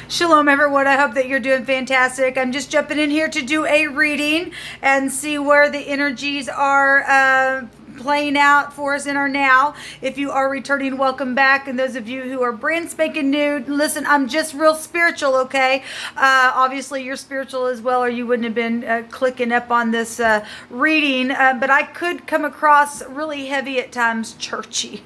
Shalom, everyone. I hope that you're doing fantastic. I'm just jumping in here to do a reading and see where the energies are playing out for us in our now. If you are returning, welcome back. And those of you who are brand spanking new, listen, I'm just real spiritual, okay? Obviously, you're spiritual as well, or you wouldn't have been clicking up on this reading. But I could come across really heavy at times, churchy.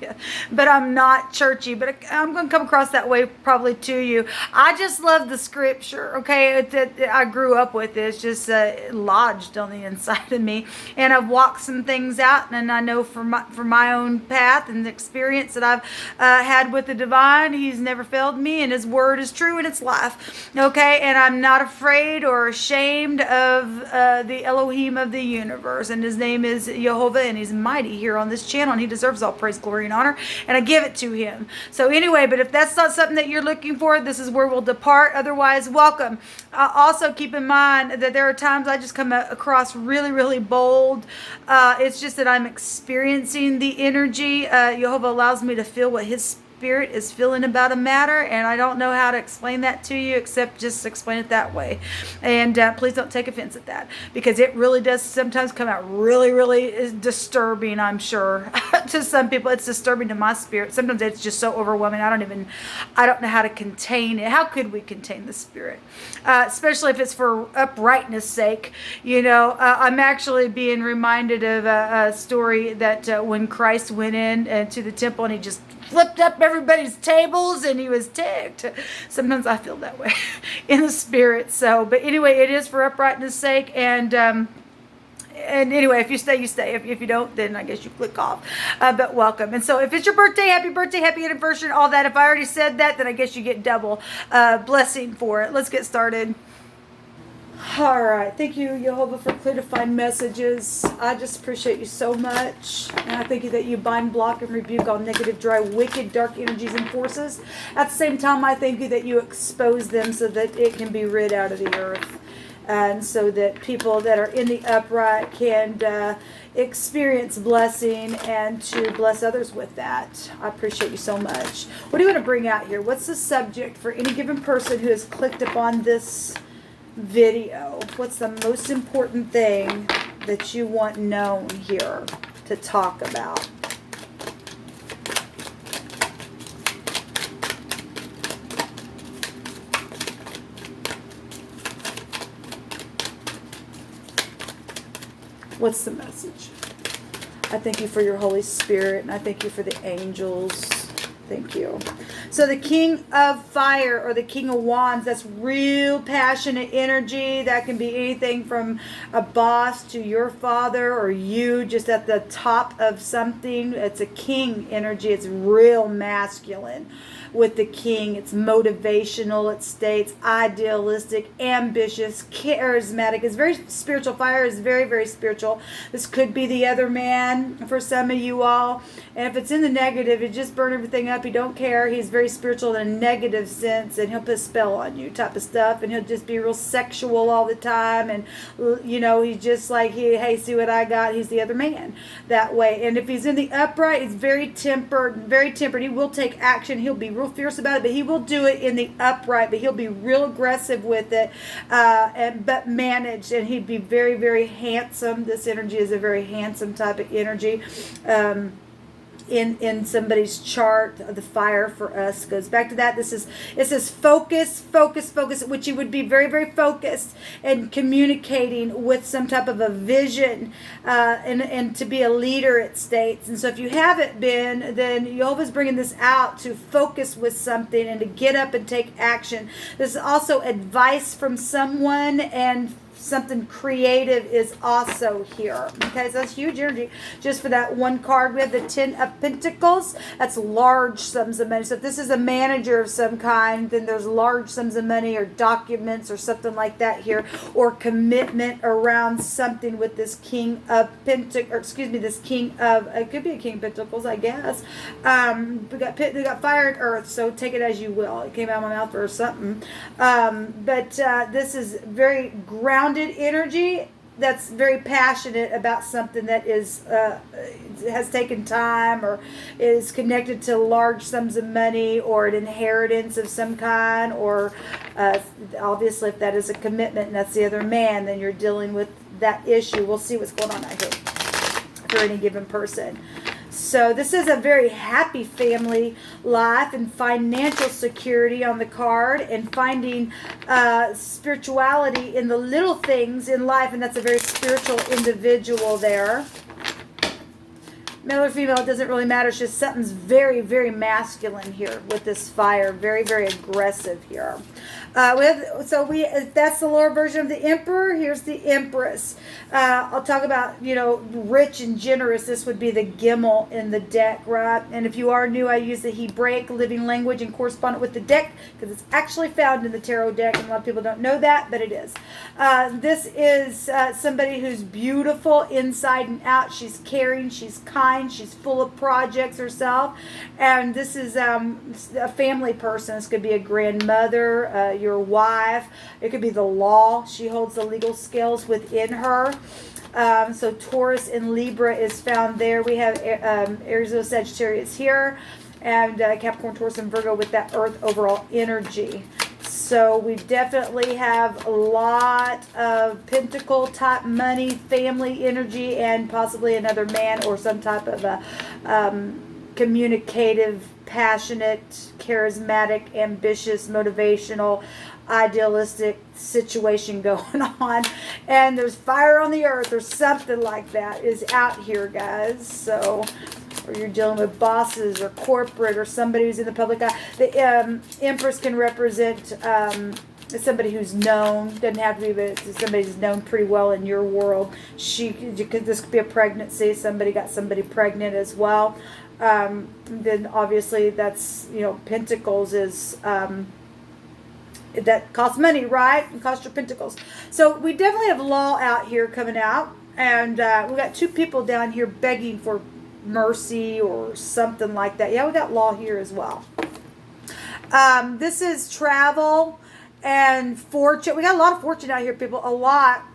But I'm not churchy. But I'm going to come across that way probably to you. I just love the scripture, okay? I grew up with it. It's just lodged on the inside of me. And I've walked some things out, and I know from my own path and the experience that I've had with the divine, he's never failed me, and his word is true and it's life. Okay, and I'm not afraid or ashamed of the Elohim of the universe, and his name is Jehovah, and he's mighty here on this channel, and he deserves all praise, glory, and honor, and I give it to him. So anyway, but if that's not something that you're looking for, this is where we'll depart. Otherwise, welcome. Also keep in mind that there are times I just come across really, really bold. It's just that I'm experiencing the energy. Jehovah allows me to feel what his spirit is feeling about a matter, and I don't know how to explain that to you except just explain it that way. And please don't take offense at that, because it really does sometimes come out really, really disturbing, I'm sure. To some people it's disturbing. To my spirit sometimes it's just so overwhelming. I don't know how to contain it. How could we contain the spirit, especially if it's for uprightness sake? I'm actually being reminded of a story that when Christ went in to the temple and he just flipped up everybody's tables and he was ticked. Sometimes I feel that way in the spirit. So, but anyway, it is for uprightness sake. And anyway, if you stay, you stay. If you don't, then I guess you click off. But welcome. And so if it's your birthday, happy anniversary, all that. If I already said that, then I guess you get double blessing for it. Let's get started. All right. Thank you, Jehovah, for clear defined messages. I just appreciate you so much. And I thank you that you bind, block, and rebuke all negative, dry, wicked, dark energies and forces. At the same time, I thank you that you expose them so that it can be rid out of the earth. And so that people that are in the upright can experience blessing and to bless others with that. I appreciate you so much. What do you want to bring out here? What's the subject for any given person who has clicked upon this video? What's the most important thing that you want known here to talk about? What's the message? I thank you for your Holy Spirit, and I thank you for the angels. Thank you. So the King of Fire, or the King of Wands, that's real passionate energy. That can be anything from a boss to your father, or you just at the top of something. It's a king energy. It's real masculine. With the king, it's motivational, it states idealistic, ambitious, charismatic. It's very spiritual. Fire is very, very spiritual. This could be the other man for some of you all. And if it's in the negative, it just burn everything up. He don't care. He's very spiritual in a negative sense, and he'll put a spell on you type of stuff. And he'll just be real sexual all the time. And, he's just like, hey, see what I got? He's the other man that way. And if he's in the upright, he's very tempered, very tempered. He will take action. He'll be real fierce about it, but he will do it in the upright, but he'll be real aggressive with it, but managed, and he'd be very, very handsome. This energy is a very handsome type of energy. In somebody's chart, the fire for us goes back to that. It says focus, which you would be very, very focused and communicating with some type of a vision, and to be a leader, it states. And so if you haven't been, then Jehovah's bringing this out to focus with something and to get up and take action. This is also advice from someone, and something creative is also here. Okay, so that's huge energy just for that one card. We have the 10 of Pentacles. That's large sums of money. So if this is a manager of some kind, then there's large sums of money or documents or something like that here, or commitment around something with this King of Pentacles, or excuse me, this King of, it could be a King of Pentacles, I guess. We got fire and earth, so take it as you will. It came out of my mouth or something. But this is very grounded energy, that's very passionate about something that is has taken time or is connected to large sums of money or an inheritance of some kind, or obviously if that is a commitment and that's the other man, then you're dealing with that issue. We'll see what's going on out here for any given person. So this is a very happy family life and financial security on the card, and finding spirituality in the little things in life, and that's a very spiritual individual there. Male or female, it doesn't really matter. It's just something's very, very masculine here with this fire. Very, very aggressive here. That's the lower version of the Emperor. Here's the Empress. I'll talk about, rich and generous. This would be the Gimel in the deck, right? And if you are new, I use the Hebraic living language and correspond it with the deck because it's actually found in the tarot deck, and a lot of people don't know that, but it is. This is somebody who's beautiful inside and out. She's caring. She's kind. She's full of projects herself. And this is a family person. This could be a grandmother, your wife. It could be the law. She holds the legal scales within her. So Taurus and Libra is found there. We have Aries, Sagittarius here, and Capricorn, Taurus, and Virgo with that Earth overall energy. So we definitely have a lot of pentacle type money, family energy, and possibly another man or some type of a communicative, passionate, charismatic, ambitious, motivational, idealistic situation going on. And there's fire on the earth or something like that is out here, guys. So, or you're dealing with bosses or corporate or somebody who's in the public eye. The Empress can represent somebody who's known. Doesn't have to be, but it's somebody who's known pretty well in your world. This could be a pregnancy. Somebody got somebody pregnant as well. Then obviously that's, Pentacles is that costs money, right? And costs your pentacles. So we definitely have law out here coming out, and we got two people down here begging for mercy or something like that. Yeah, we got law here as well. This is travel and fortune. We got a lot of fortune out here, people. A lot.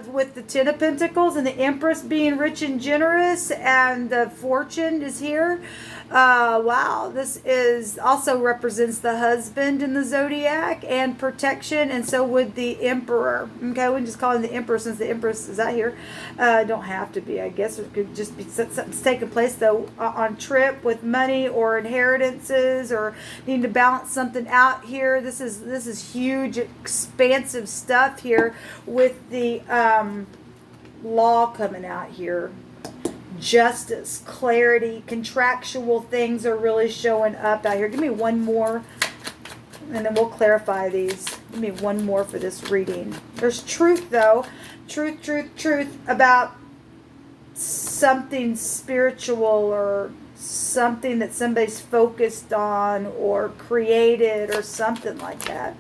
With the Ten of Pentacles and the Empress being rich and generous, and the fortune is here. Wow, this is also represents the husband in the zodiac and protection, and so would the Emperor. Okay, we can just call him the Emperor since the Empress is out here. Don't have to be, I guess. It could just be something's taking place though on trip with money or inheritances or needing to balance something out here. This is huge, expansive stuff here with the law coming out here. Justice, clarity, contractual things are really showing up out here. Give me one more, and then we'll clarify these. Give me one more for this reading. There's truth, though. Truth about something spiritual or something that somebody's focused on or created or something like that.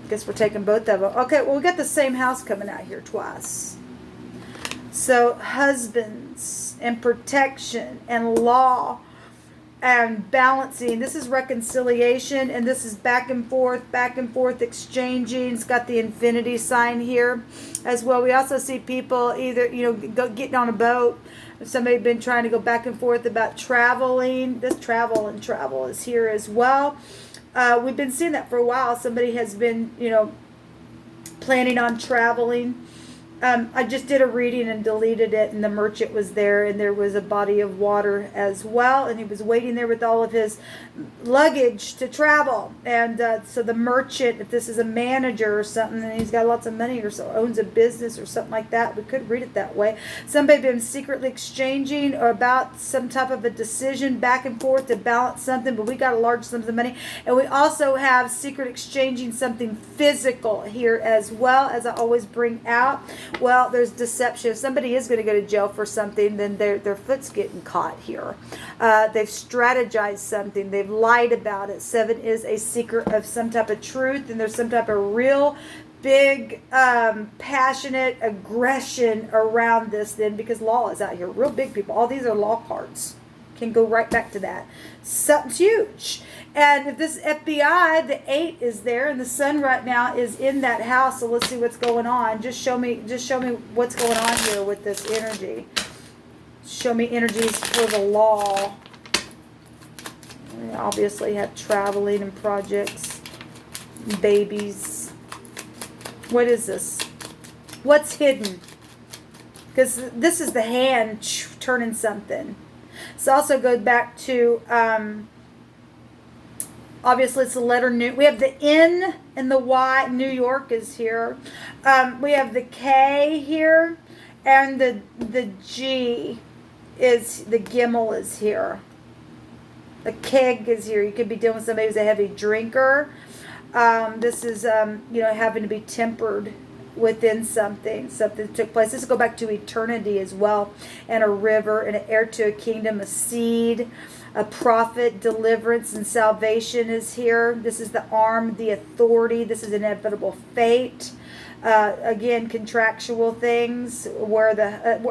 I guess we're taking both of them. Okay, well, we got the same house coming out here twice. So husbands and protection and law and balancing. This is reconciliation, and this is back and forth exchanging. It's got the infinity sign here as well. We also see people either, getting on a boat. If somebody been trying to go back and forth about traveling, this travel is here as well. We've been seeing that for a while. Somebody has been, planning on traveling. I just did a reading and deleted it, and the merchant was there, and there was a body of water as well, and he was waiting there with all of his luggage to travel. And so the merchant, if this is a manager or something, and he's got lots of money or so, owns a business or something like that, we could read it that way. Somebody been secretly exchanging or about some type of a decision back and forth to balance something, but we got a large sum of money. And we also have secret exchanging something physical here as well, as I always bring out. Well, there's deception. If somebody is going to go to jail for something, then their foot's getting caught here. They've strategized something. They've lied about it. 7 is a secret of some type of truth, and there's some type of real big, passionate aggression around this then, because law is out here. Real big people. All these are law cards. Can go right back to that. Something's huge. And if this FBI, the 8 is there, and the sun right now is in that house. So let's see what's going on. Just show me what's going on here with this energy. Show me energies for the law. We obviously have traveling and projects, babies. What is this? What's hidden? Because this is the hand turning something. This also goes back to, obviously it's the letter New. We have the N and the Y. New York is here. We have the K here. And the G is, the Gimel is here. The keg is here. You could be dealing with somebody who's a heavy drinker. This is, having to be tempered within something that took place. This will go back to eternity as well, and a river, and an heir to a kingdom, a seed, a prophet, deliverance and salvation is here. This is the arm, the authority. This is inevitable fate. Again, contractual things where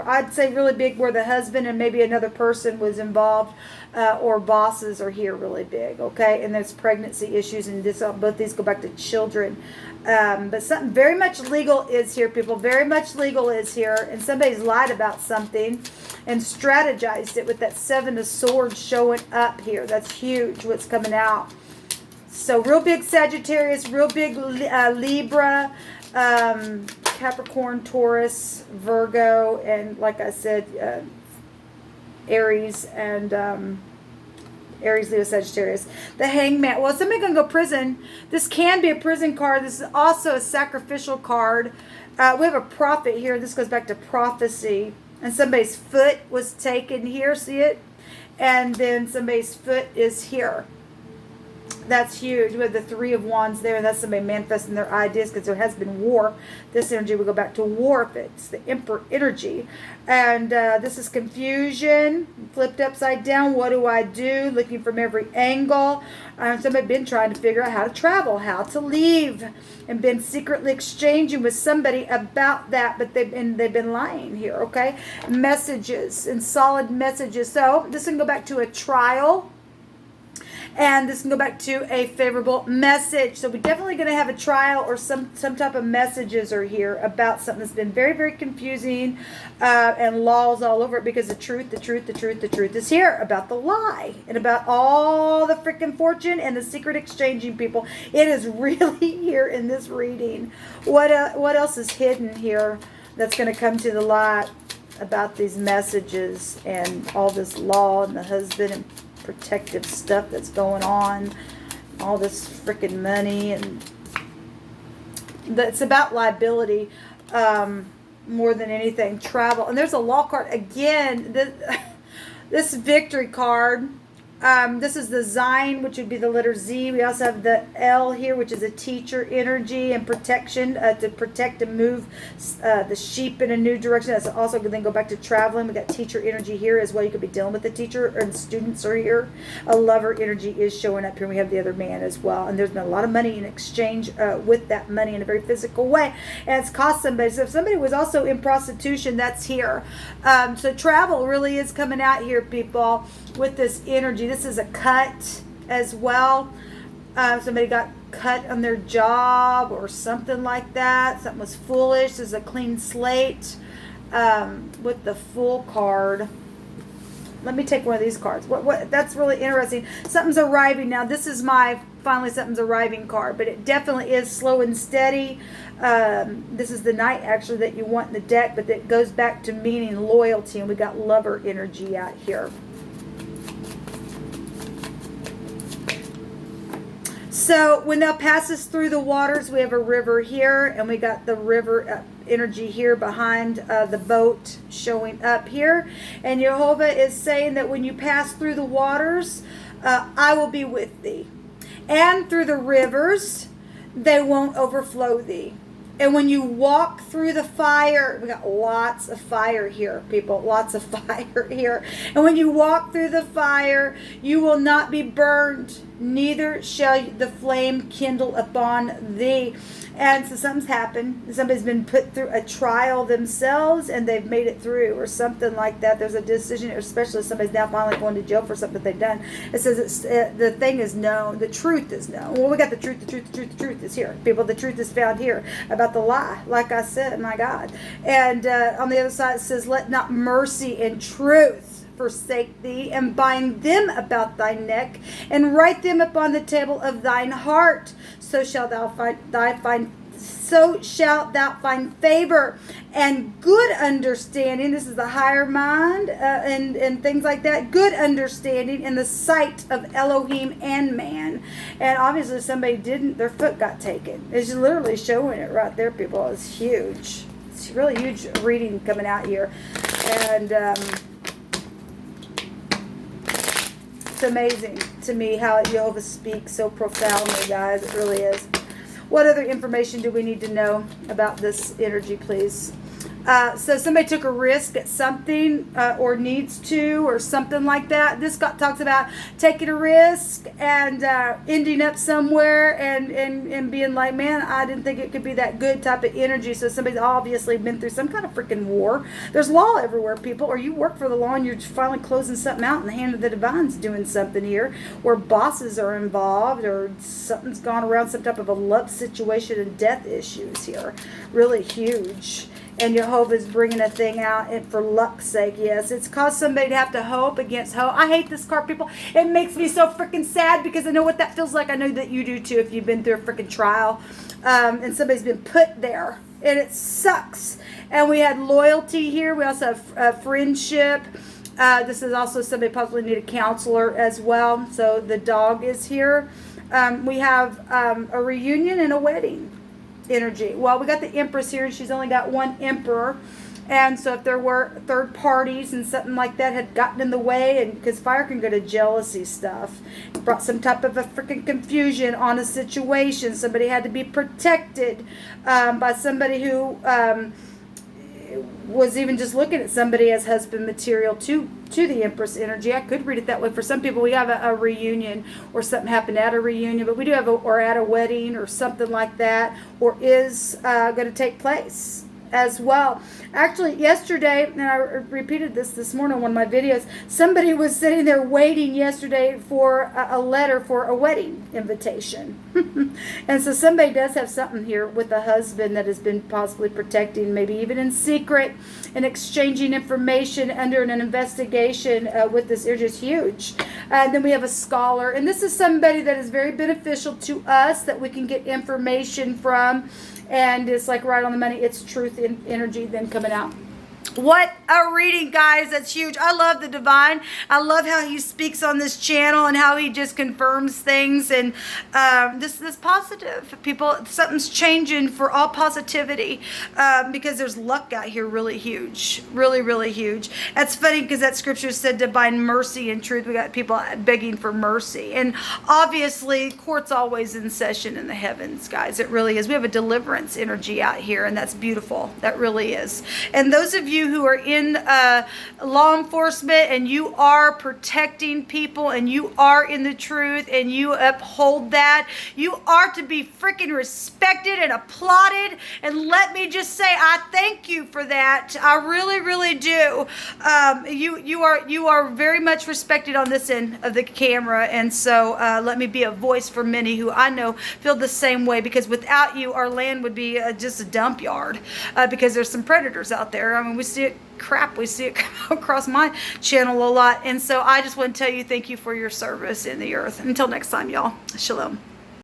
I'd say really big, where the husband and maybe another person was involved, or bosses are here really big. Okay, and there's pregnancy issues, and both these go back to children. But something very much legal is here, people. Very much legal is here, and somebody's lied about something and strategized it with that 7 of Swords showing up here. That's huge. What's coming out? So real big Sagittarius, real big Libra. Capricorn, Taurus, Virgo, and like I said, Aries and Aries, Leo, Sagittarius. The Hangman. Well, somebody gonna go prison. This can be a prison card. This is also a sacrificial card. We have a prophet here. This goes back to prophecy. And somebody's foot was taken here. See it? And then somebody's foot is here. That's huge. We have the 3 of Wands there, and that's somebody manifesting their ideas because there has been war. This energy will go back to war if it's the Emperor energy. And this is confusion, flipped upside down. What do I do? Looking from every angle. Somebody been trying to figure out how to travel, how to leave, and been secretly exchanging with somebody about that, but they've been lying here, okay? Messages and solid messages. So this can go back to a trial. And this can go back to a favorable message. So we're definitely going to have a trial, or some type of messages are here about something that's been very, very confusing, and laws all over it, because the truth is here about the lie and about all the freaking fortune and the secret exchanging people. It is really here in this reading. What else is hidden here that's going to come to the light about these messages and all this law and the husband and protective stuff that's going on, all this freaking money, and it's about liability more than anything. Travel, and there's a law card again. This victory card. This is the Zion, which would be the letter Z. We also have the L here, which is a teacher energy and protection, to protect and move the sheep in a new direction. That's also going to go back to traveling. We got teacher energy here as well. You could be dealing with the teacher, and students are here. A lover energy is showing up here. We have the other man as well. And there's been a lot of money in exchange with that money in a very physical way. And it's cost somebody. So if somebody was also in prostitution, that's here. So travel really is coming out here, people, with this energy. This is a cut as well. Somebody got cut on their job or something like that. Something was foolish. This is a clean slate with the Fool card. Let me take one of these cards. What? That's really interesting. Something's arriving now. This is my finally something's arriving card, but it definitely is slow and steady. This is the Knight actually that you want in the deck, but it goes back to meaning loyalty, and we got lover energy out here. So when thou passest through the waters, we have a river here, and we got the river energy here behind the boat showing up here. And Jehovah is saying that when you pass through the waters, I will be with thee. And through the rivers, they won't overflow thee. And when you walk through the fire, we got lots of fire here, people, lots of fire here. And when you walk through the fire, you will not be burned. neither shall the flame kindle upon thee. And so something's happened. Somebody's been put through a trial themselves and they've made it through, or something like that. There's a decision, especially if somebody's now finally going to jail for something they've done. It says the thing is known. The truth is known. Well, we got the truth is here. People, the truth is found here about the lie. Like I said, my God. And on the other side it says, let not mercy and truth forsake thee, and bind them about thy neck, and write them upon the table of thine heart. So shalt thou find favor and good understanding. This is the higher mind, and things like that. Good understanding in the sight of Elohim and man. And obviously somebody didn't, their foot got taken. It's literally showing it right there, people. It's huge. It's really huge reading coming out here. And it's amazing to me how Jehovah speaks so profoundly, guys. It really is. What other information do we need to know about this energy, please? So somebody took a risk at something, or needs to, or something like that. This talks about taking a risk and ending up somewhere and being like, man, I didn't think it could be that good type of energy. So somebody's obviously been through some kind of freaking war. There's law everywhere, people, or you work for the law and you're finally closing something out, and the hand of the divine's doing something here, where bosses are involved, or something's gone around, some type of a love situation and death issues here. Really huge. And Jehovah's bringing a thing out, and for luck's sake, yes. It's caused somebody to have to hope against hope. I hate this card, people. It makes me so freaking sad, because I know what that feels like. I know that you do too, if you've been through a freaking trial. And somebody's been put there. And it sucks. And we had loyalty here. We also have friendship. This is also somebody possibly need a counselor as well. So the dog is here. We have a reunion and a wedding energy. Well, we got the Empress here, and she's only got one Emperor. And so if there were third parties and something like that had gotten in the way, and because fire can go to jealousy stuff, brought some type of a freaking confusion on a situation. Somebody had to be protected by somebody who was even just looking at somebody as husband material to the Empress energy. I could read it that way. For some people, we have a reunion, or something happened at a reunion, but we do have or at a wedding or something like that, or is going to take place as well. Actually, yesterday, and I repeated this morning on one of my videos, somebody was sitting there waiting yesterday for a letter for a wedding invitation. And so somebody does have something here with a husband that has been possibly protecting, maybe even in secret, and exchanging information under an investigation with this energy is huge. And then we have a scholar, and this is somebody that is very beneficial to us, that we can get information from. And it's like right on the money. It's truth in energy then coming out. What a reading, guys. That's huge. I love the divine. I love how he speaks on this channel and how he just confirms things. And this positive. People, something's changing for all positivity, because there's luck out here really huge. Really, really huge. That's funny, because that scripture said divine mercy and truth. We got people begging for mercy. And obviously, court's always in session in the heavens, guys. It really is. We have a deliverance energy out here, and that's beautiful. That really is. And those of you who are in law enforcement, and you are protecting people, and you are in the truth, and you uphold that, you are to be freaking respected and applauded. And let me just say, I thank you for that. I really, really do. You are very much respected on this end of the camera, and so let me be a voice for many who I know feel the same way, because without you, our land would be just a dump yard, because there's some predators out there. I mean, we see it come across my channel a lot. And so I just want to tell you, thank you for your service in the earth. Until next time, y'all. Shalom.